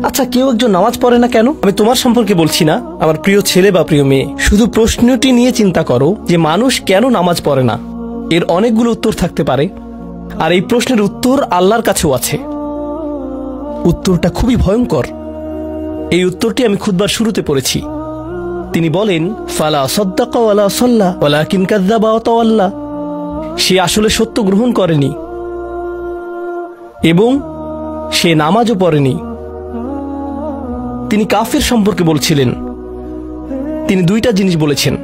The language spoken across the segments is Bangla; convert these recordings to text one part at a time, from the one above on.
আচ্ছা, কেউ একজন নামাজ পড়ে না কেন? আমি তোমার সম্পর্কে বলছি না, আমার প্রিয় ছেলে বা প্রিয় মেয়ে। শুধু প্রশ্নটি নিয়ে চিন্তা করো যে মানুষ কেন নামাজ পড়ে না। এর অনেকগুলো উত্তর থাকতে পারে, আর এই প্রশ্নের উত্তর আল্লাহর কাছেও আছে। উত্তরটা খুবই ভয়ঙ্কর। এই উত্তরটি আমি খুতবার শুরুতে পড়েছি। তিনি বলেন, ফালা সাদ্দাকা ওয়ালা সাল্লা ওয়ালাকিন কাযযাবা ওয়া তাওয়াল্লা। সে আসলে সত্য গ্রহণ করেনি এবং সে নামাজও পড়েনি। তিনি কাফির সম্পর্কে বলছিলেন। তিনি দুইটা জিনিস বলেছেন,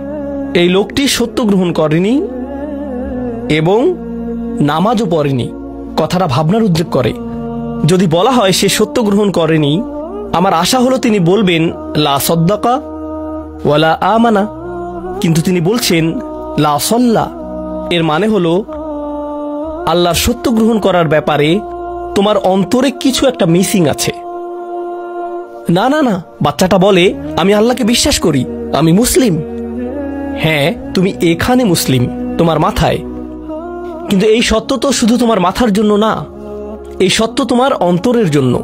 এই লোকটি সত্য গ্রহণ করেনি এবং নামাজও পড়েনি। কথাটা ভাবনার উদ্রেক করে। যদি বলা হয় সে সত্য গ্রহণ করেনি, আমার আশা হলো তিনি বলবেন লা সাদ্দাকা ওয়ালা আমানা, কিন্তু তিনি বলছেন লা সাল্লা। এর মানে হলো আল্লাহর সত্য গ্রহণ করার ব্যাপারে তোমার অন্তরে কিছু একটা মিসিং আছে। না না না, বাচ্চাটা বলে আমি আল্লাহকে বিশ্বাস করি, আমি মুসলিম। হ্যাঁ, তুমি এখানে মুসলিম, তোমার মাথায়, কিন্তু এই সত্য তো শুধু তোমার মাথার জন্য না, এই সত্য তোমার অন্তরের জন্য।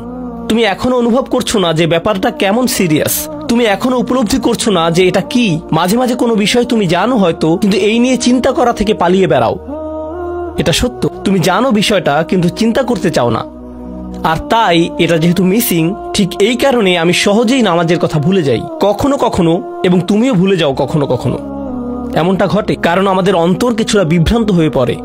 তুমি এখনো অনুভব করছো না যে ব্যাপারটা কেমন সিরিয়াস। তুমি এখনো উপলব্ধি করছো না যে এটা কি। মাঝে মাঝে কোনো বিষয় তুমি জানো হয়তো, কিন্তু এই নিয়ে চিন্তা করা থেকে পালিয়ে বেড়াও। এটা সত্য, তুমি জানো বিষয়টা কিন্তু চিন্তা করতে চাও না। আর তাই এটা যেহেতু মিসিং, ঠিক এই কারণে আমি সহজেই নামাজের কথা ভুলে যাই কখনো কখনো, এবং তুমিও ভুলে যাও কখনো কখনো। এমনটা ঘটে কারণ আমাদের অন্তর কিছুটা বিভ্রান্ত হয়ে পড়ে।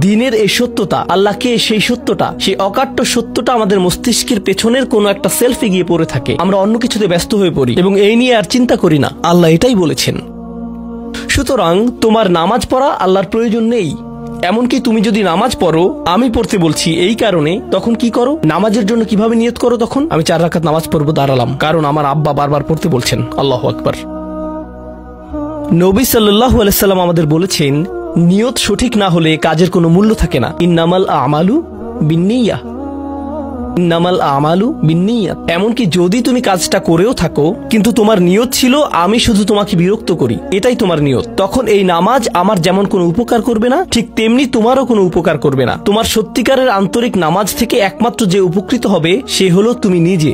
দিনের এই সত্যতা, আল্লাহকে সেই সত্যটা, সেই অকাট্য সত্যটা আমাদের মস্তিষ্কের পেছনের কোনো একটা সেলফে গিয়ে পড়ে থাকে। আমরা অন্য কিছুতে ব্যস্ত হয়ে পড়ি এবং এই নিয়ে আর চিন্তা করি না। আল্লাহ এটাই বলেছেন। সুতরাং তোমার নামাজ পড়া আল্লাহর প্রয়োজন নেই। এমনকি তুমি যদি নামাজ পড়ো, আমি পড়তে বলছি এই কারণে, তখন কি করো? নামাজের জন্য কিভাবে নিয়ত করো? তখন আমি 4 রাকাত নামাজ পড়বো, দাঁড়ালাম, কারণ আমার আব্বা বারবার পড়তে বলছেন। আল্লাহু আকবার। নবী সাল্লাল্লাহু আলাইহি সাল্লাম আমাদের বলেছেন, নিয়ত সঠিক না হলে কাজের কোনো মূল্য থাকে না। ইন্নামাল আমালু বিন্নিয়াহ, ইন্নামাল আমালু বিন্নিয়াত। এমনকি যদি তুমি কাজটা করেও থাকো কিন্তু তোমার নিয়ত ছিল আমি শুধু তোমাকে বিরক্ত করি, এটাই তোমার নিয়ত, তখন এই নামাজ আমার যেমন কোনো উপকার করবে না, ঠিক তেমনি তোমারও কোনো উপকার করবে না। তোমার সত্যিকারের আন্তরিক নামাজ থেকে একমাত্র যে উপকৃত হবে সে হলো তুমি নিজে।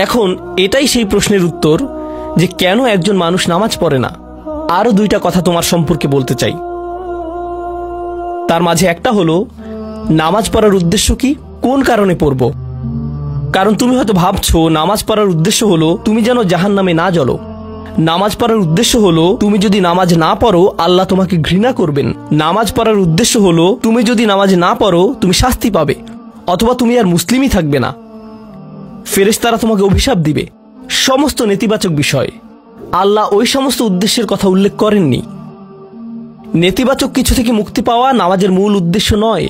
এখন এটাই সেই প্রশ্নের উত্তর যে কেন একজন মানুষ নামাজ পড়ে না। আরো 2টা কথা তোমার সম্পর্কে বলতে চাই। তার মাঝে একটা হলো নামাজ পড়ার উদ্দেশ্য কি, কোন কারণে পড়ব। কারণ তুমি হয়তো ভাবছো নামাজ পড়ার উদ্দেশ্য হলো তুমি যেন জাহান্নামে না জ্বলো। নামাজ পড়ার উদ্দেশ্য হলো তুমি যদি নামাজ না পড়ো আল্লাহ তোমাকে ঘৃণা করবেন। নামাজ পড়ার উদ্দেশ্য হলো তুমি যদি নামাজ না পড়ো তুমি শাস্তি পাবে, অথবা তুমি আর মুসলিমই থাকবে না, ফেরেশতারা তোমাকে অভিশাপ দিবে। সমস্ত নেতিবাচক বিষয়। আল্লাহ ওই সমস্ত উদ্দেশ্যের কথা উল্লেখ করেননি। নেতিবাচক কিছু থেকে মুক্তি পাওয়া নামাজের মূল উদ্দেশ্য নয়।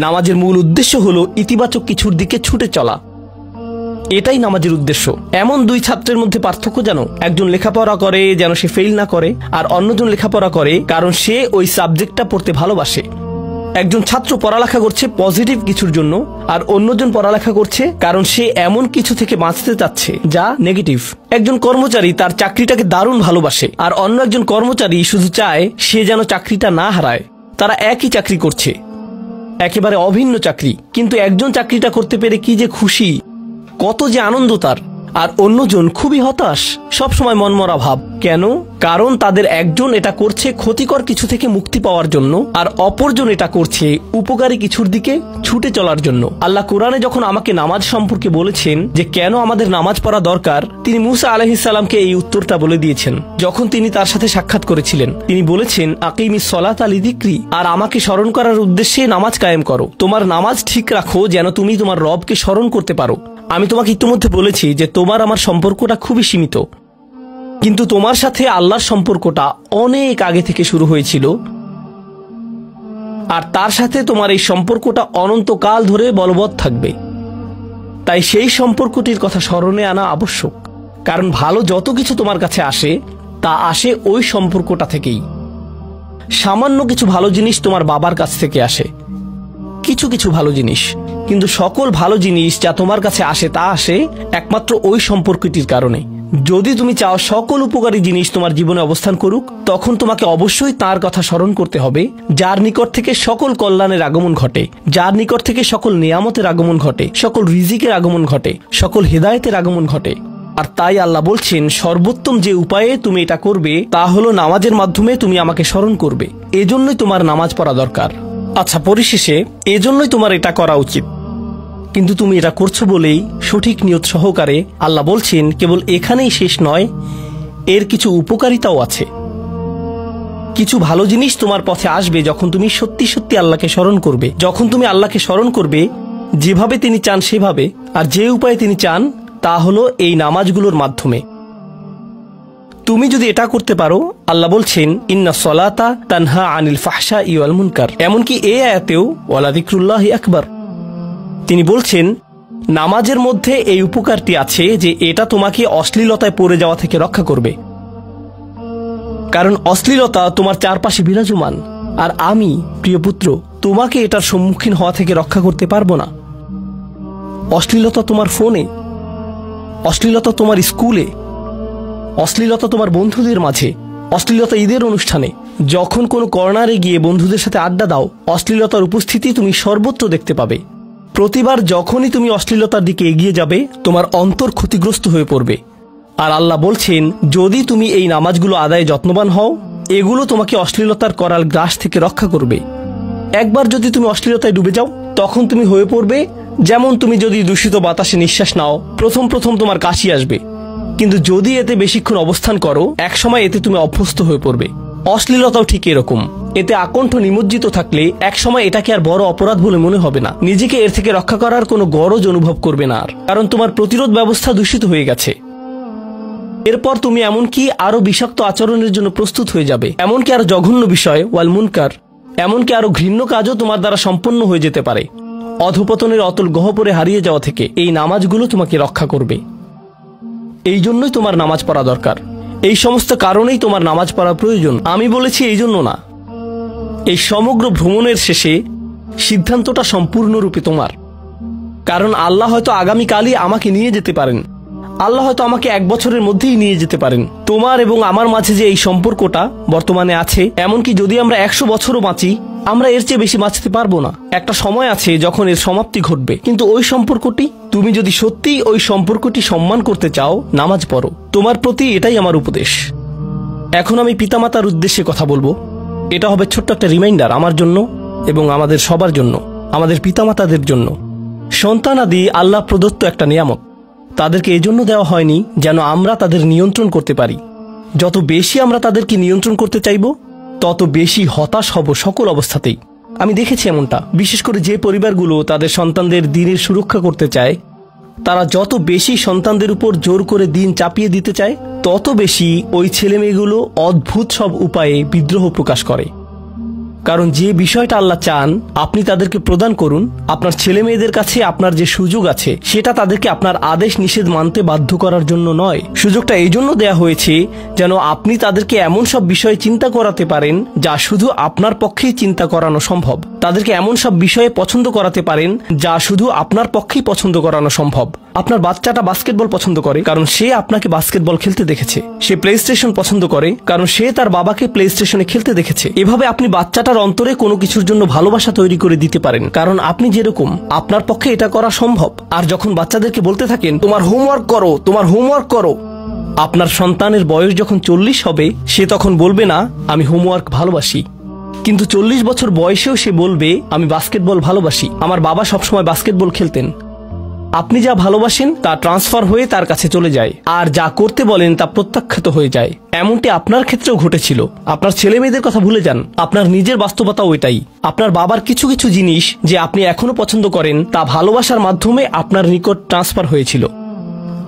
নামাজের মূল উদ্দেশ্য হলো ইতিবাচক কিছুর দিকে ছুটে চলা, এটাই নামাজের উদ্দেশ্য। এমন 2 ছাত্রের মধ্যে পার্থক্য জানো? একজন লেখাপড়া করে যেন সে ফেল না করে, আর অন্যজন লেখাপড়া করে কারণ সে ওই সাবজেক্টটা পড়তে ভালোবাসে। একজন ছাত্র পড়ালেখা করছে পজিটিভ কিছুর জন্য, আর অন্যজন পড়ালেখা করছে কারণ সে এমন কিছু থেকে বাঁচতে চাচ্ছে যা নেগেটিভ। একজন কর্মচারী তার চাকরিটাকে দারুণ ভালোবাসে, আর অন্য একজন কর্মচারী শুধু চায় সে যেন চাকরিটা না হারায়। তারা একই চাকরি করছে, একেবারে অভিন্ন চাকরি, কিন্তু একজন চাকরিটা করতে পেরে কি যে খুশি, কত যে আনন্দ তার, আর অন্যজন খুবই হতাশ, সবসময় মনমরা ভাব। কেন? কারণ তাদের একজন এটা করছে ক্ষতিকর কিছু থেকে মুক্তি পাওয়ার জন্য, আর অপরজন এটা করছে উপকারী কিছুর দিকে ছুটে চলার জন্য। আল্লাহ কোরআনে যখন আমাকে নামাজ সম্পর্কে বলেছেন যে কেন আমাদের নামাজ পড়া দরকার, তিনি মুসা আলাইহিস সালামকে এই উত্তরটা বলে দিয়েছেন। যখন তিনি তার সাথে সাক্ষাৎ করেছিলেন তিনি বলেছেন, আকিমিস সলাতা লিযিকরি, আর আমাকে স্মরণ করার উদ্দেশ্যে নামাজ কায়েম করো। তোমার নামাজ ঠিক রাখো যেন তুমি তোমার রবকে স্মরণ করতে পারো। আমি তোমাকে ইতিমধ্যে বলেছি যে তোমার আমার সম্পর্কটা খুবই সীমিত, কিন্তু তোমার সাথে আল্লাহর সম্পর্কটা অনেক আগে থেকে শুরু হয়েছিল, আর তার সাথে তোমার এই সম্পর্কটা অনন্তকাল ধরে বলবৎ থাকবে। তাই সেই সম্পর্কটির কথা স্মরণে আনা আবশ্যক, কারণ ভালো যত কিছু তোমার কাছে আসে তা আসে ওই সম্পর্কটা থেকেই। সামান্য কিছু ভালো জিনিস তোমার বাবার কাছ থেকে আসে, কিছু কিছু ভালো জিনিস, কিন্তু সকল ভালো জিনিস যা তোমার কাছে আসে তা আসে একমাত্র ওই সম্পর্কটির কারণে। যদি তুমি চাও সকল উপকারী জিনিস তোমার জীবনে অবস্থান করুক, তখন তোমাকে অবশ্যই তার কথা স্মরণ করতে হবে, যার নিকট থেকে সকল কল্যাণের আগমন ঘটে, যার নিকট থেকে সকল নিয়ামতের আগমন ঘটে, সকল রিজিকের আগমন ঘটে, সকল হেদায়েতের আগমন ঘটে। আর তাই আল্লাহ বলছেন, সর্বোত্তম যে উপায়ে তুমি এটা করবে তা হলো নামাজের মাধ্যমে তুমি আমাকে স্মরণ করবে। এজন্যই তোমার নামাজ পড়া দরকার। আচ্ছা, পরিশেষে এজন্যই তোমার এটা করা উচিত, কিন্তু তুমি এটা করছো বলেই সঠিক নিয়ত সহকারে আল্লাহ বলছেন কেবল এখানেই শেষ নয়, এর কিছু উপকারিতাও আছে। কিছু ভালো জিনিস তোমার পথে আসবে যখন তুমি সত্যি সত্যি আল্লাহকে স্মরণ করবে। যখন তুমি আল্লাহকে স্মরণ করবে যেভাবে তিনি চান সেভাবে, আর যে উপায়ে তিনি চান তা হলো এই নামাজগুলোর মাধ্যমে। তুমি যদি এটা করতে পারো, আল্লাহ বলছেন ইন্না সলাতা তানহা আনিল ফাহশাই ওয়াল মুনকার। এমনকি এই আয়াতেও ওয়ালা যিকরুল্লাহি আকবার, তিনি বলছেন নামাজের মধ্যে এই উপকারটি আছে যে এটা তোমাকে অশ্লীলতায় পড়ে যাওয়া থেকে রক্ষা করবে। কারণ অশ্লীলতা তোমার চারপাশে বিরাজমান, আর আমি প্রিয় পুত্র তোমাকে এটার সম্মুখীন হওয়া থেকে রক্ষা করতে পারবো না। অশ্লীলতা তোমার ফোনে, অশ্লীলতা তোমার স্কুলে, অশ্লীলতা তোমার বন্ধুদের মাঝে, অশ্লীলতা ঈদের অনুষ্ঠানে, যখন কোনো কর্নারে গিয়ে বন্ধুদের সাথে আড্ডা দাও, অশ্লীলতার উপস্থিতি তুমি সর্বত্র দেখতে পাবে। প্রতিবার যখনই তুমি অশ্লীলতার দিকে এগিয়ে যাবে তোমার অন্তর ক্ষতিগ্রস্ত হয়ে পড়বে। আর আল্লাহ বলছেন যদি তুমি এই নামাজগুলো আদায়ে যত্নবান হও, এগুলো তোমাকে অশ্লীলতার করাল গ্রাস থেকে রক্ষা করবে। একবার যদি তুমি অশ্লীলতায় ডুবে যাও, তখন তুমি হয়ে পড়বে যেমন তুমি যদি দূষিত বাতাসে নিঃশ্বাস নাও, প্রথম প্রথম তোমার কাশি আসবে, কিন্তু যদি এতে বেশিক্ষণ অবস্থান করো একসময় এতে তুমি অভ্যস্ত হয়ে পড়বে। অশ্লীলতাও ঠিক এরকম, এতে আকণ্ঠ নিমজ্জিত থাকলে একসময় এটাকে আর বড় অপরাধ বলে মনে হবে না, নিজেকে এর থেকে রক্ষা করার কোনো গরজ অনুভব করবে না আর, কারণ তোমার প্রতিরোধ ব্যবস্থা দূষিত হয়ে গেছে। এরপর তুমি এমনকি আরো বিষাক্ত আচরণের জন্য প্রস্তুত হয়ে যাবে, এমনকি আরো জঘন্য বিষয় ওয়াল মুনকার, এমনকি আরো ঘৃণ্য কাজও তোমার দ্বারা সম্পন্ন হয়ে যেতে পারে। অধপতনের অতল গহ্বরে হারিয়ে যাওয়া থেকে এই নামাজগুলো তোমাকে রক্ষা করবে। এই জন্যই তোমার নামাজ পড়া দরকার, এই সমস্ত কারণেই তোমার নামাজ পড়া প্রয়োজন। আমি বলেছি এই জন্য না, এই সমগ্র ভ্রমণের শেষে সিদ্ধান্তটা সম্পূর্ণরূপে তোমার। কারণ আল্লাহ হয়তো আগামীকালই আমাকে নিয়ে যেতে পারেন, আল্লাহ হয়তো আমাকে 1 বছরের মধ্যেই নিয়ে যেতে পারেন। তোমার এবং আমার মাঝে যে এই সম্পর্কটা বর্তমানে আছে, এমনকি যদি আমরা 100 বছরও বাঁচি, আমরা এর চেয়ে বেশি বাঁচতে পারবো না। একটা সময় আছে যখন এর সমাপ্তি ঘটবে, কিন্তু ওই সম্পর্কটি, তুমি যদি সত্যিই ওই সম্পর্কটি সম্মান করতে চাও, নামাজ পড়ো। তোমার প্রতি এটাই আমার উপদেশ। এখন আমি পিতামাতার উদ্দেশ্যে কথা বলবো। এটা হবে ছোট্ট একটা রিমাইন্ডার আমার জন্য এবং আমাদের সবার জন্য, আমাদের পিতামাতাদের জন্য। সন্তানাদি আল্লাহ প্রদত্ত একটা নিয়ামত, তাদেরকে এজন্য দেওয়া হয়নি যেন আমরা তাদের নিয়ন্ত্রণ করতে পারি। যত বেশি আমরা তাদেরকে নিয়ন্ত্রণ করতে চাইব, তত বেশি হতাশ হব সকল অবস্থাতেই। আমি দেখেছি এমনটা, বিশেষ করে যে পরিবারগুলো তাদের সন্তানদের দিনের সুরক্ষা করতে চায়, তারা যত বেশি সন্তানদের উপর জোর করে দিন চাপিয়ে দিতে চায়, তত বেশি ওই ছেলেমেয়েগুলো অদ্ভুত সব উপায়ে বিদ্রোহ প্রকাশ করে। কারণ যে বিষয়টা আল্লাহ চান আপনি তাদেরকে প্রদান করুন, আপনার ছেলে মেয়েদের কাছে আপনার যে সুযোগ আছে সেটা তাদেরকে আপনার আদেশ নিষেধ মানতে বাধ্য করার জন্য নয়। সুযোগটা এই জন্য দেয়া হয়েছে যেন আপনি তাদেরকে এমন সব বিষয়ে চিন্তা করাতে পারেন যা শুধু আপনার পক্ষেই চিন্তা করানো সম্ভব, তাদেরকে এমন সব বিষয়ে পছন্দ করাতে পারেন যা শুধু আপনার পক্ষেই পছন্দ করানো সম্ভব। আপনার বাচ্চাটা বাস্কেটবল পছন্দ করে কারণ সে আপনাকে বাস্কেটবল খেলতে দেখেছে, সে প্লে স্টেশন পছন্দ করে কারণ সে তার বাবাকে প্লে স্টেশনে খেলতে দেখেছে। এভাবে আপনি বাচ্চাটার অন্তরে কোনো কিছুর জন্য ভালোবাসা তৈরি করে দিতে পারেন, কারণ আপনি যেরকম আপনার পক্ষে এটা করা সম্ভব। আর যখন বাচ্চাদেরকে বলতে থাকেন তোমার হোমওয়ার্ক করো, তোমার হোমওয়ার্ক করো, আপনার সন্তানের বয়স যখন 40 হবে সে তখন বলবে না আমি হোমওয়ার্ক ভালোবাসি, কিন্তু 40 বছর বয়সেও সে বলবে আমি বাস্কেটবল ভালোবাসি, আমার বাবা সবসময় বাস্কেটবল খেলতেন। আপনি যা ভালোবাসেন তা ট্রান্সফার হয়ে তার কাছে চলে যায়, আর যা করতে বলেন তা প্রত্যাখ্যাত হয়ে যায়। এমনটি আপনার ক্ষেত্রেও ঘটেছিল। আপনার ছেলে মেয়েদের কথা ভুলে যান, আপনার নিজের বাস্তবতা ওইটাই। আপনার বাবার কিছু কিছু জিনিস যে আপনি এখনো পছন্দ করেন তা ভালোবাসার মাধ্যমে আপনার নিকট ট্রান্সফার হয়েছিল,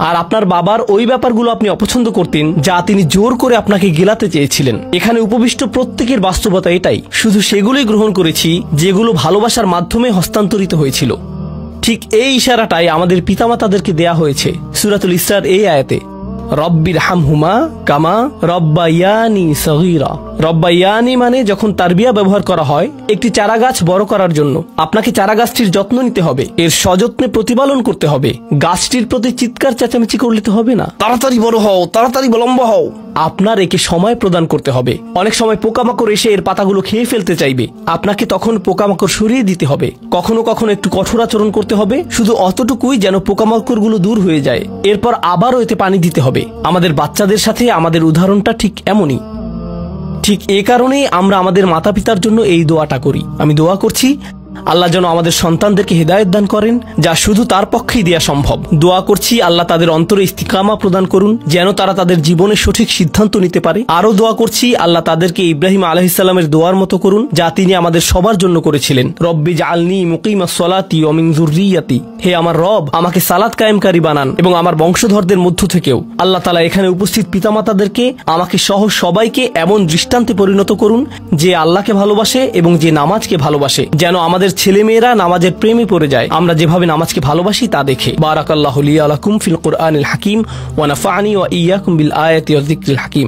আর আপনার বাবার ওই ব্যাপারগুলো আপনি অপছন্দ করতেন যা তিনি জোর করে আপনাকে গেলাতে চেয়েছিলেন। এখানে উপবিষ্ট প্রত্যেকের বাস্তবতা এটাই, শুধু সেগুলোই গ্রহণ করেছি যেগুলো ভালোবাসার মাধ্যমে হস্তান্তরিত হয়েছিল। ঠিক এই ইশারাটাই আমাদের পিতামাতাদেরকে দেয়া হয়েছে সূরাতুল ইসরার এই আয়াতে, রব্বির হামহুমা কামা রব্বায়ানি সগীরা। রব্বাইয়ানি মানে যখন তারবিয়া ব্যবহার করা হয় একটি চারা গাছ বড় করার জন্য আপনাকে চারা গাছটির যত্ন নিতে হবে, এর সযত্নে প্রতিপালন করতে হবে। গাছটির প্রতি চিৎকার চেঁচামেচি করলে তো হবে না, তাড়াতাড়ি বড় হও, তাড়াতাড়ি লম্বা হও। আপনার একে সময় প্রদান করতে হবে। অনেক সময় পোকামাকড় এসে এর পাতাগুলো খেয়ে ফেলতে চাইবে, আপনাকে তখন পোকামাকড় সরিয়ে দিতে হবে। কখনো কখনো একটু কঠোর আচরণ করতে হবে, শুধু অতটুকুই যেন পোকামাকড়গুলো দূর হয়ে যায়। এরপর আবারও এতে পানি দিতে হবে। আমাদের বাচ্চাদের সাথে আমাদের উদাহরণটা ঠিক এমনই। ঠিক এ কারণেই আমরা আমাদের মাতা পিতার জন্য এই দোয়াটা করি। আমি দোয়া করছি আল্লাহ যেন আমাদের সন্তানদেরকে হেদায়েত দান করেন, যা শুধু তার পক্ষেই দেয়া সম্ভব। দোয়া করছি আল্লাহ তাদের অন্তরে ইস্তিকামা প্রদান করুন, যেন তারা তাদের জীবনের সঠিক সিদ্ধান্ত নিতে পারে। আরো দোয়া করছি আল্লাহ তাদেরকে ইব্রাহিম আলাইহিস সালামের দোয়ার মতো করুন, যা তিনি আমাদের সবার জন্য করেছিলেন। রব্বি জাআলনি মুকিমাস সালাতি ওয়া মিন যুররিয়াতি, হে আমার রব, আমাকে সালাত কায়েমকারী বানান এবং আমার বংশধরদের মধ্য থেকেও। আল্লাহ তাআলা এখানে উপস্থিত পিতামাতাদেরকে, আমাকে সহ সবাইকে এমন দৃষ্টান্তে পরিণত করুন যে আল্লাহকে ভালোবাসে এবং যে নামাজকে ভালোবাসে, যেন আমাদের ছেলেমেয়েরা নামাজের প্রেমে পড়ে যায় আমরা যেভাবে নামাজকে ভালোবাসি তা দেখে। বারাকাল্লাহু লি ওয়া লাকুম ফিল কুরআনিল হাকিম ওয়া নাফা'নি ওয়া ইয়্যাকুম বিল আয়াতি ওয়াজ যিকরিল হাকিম।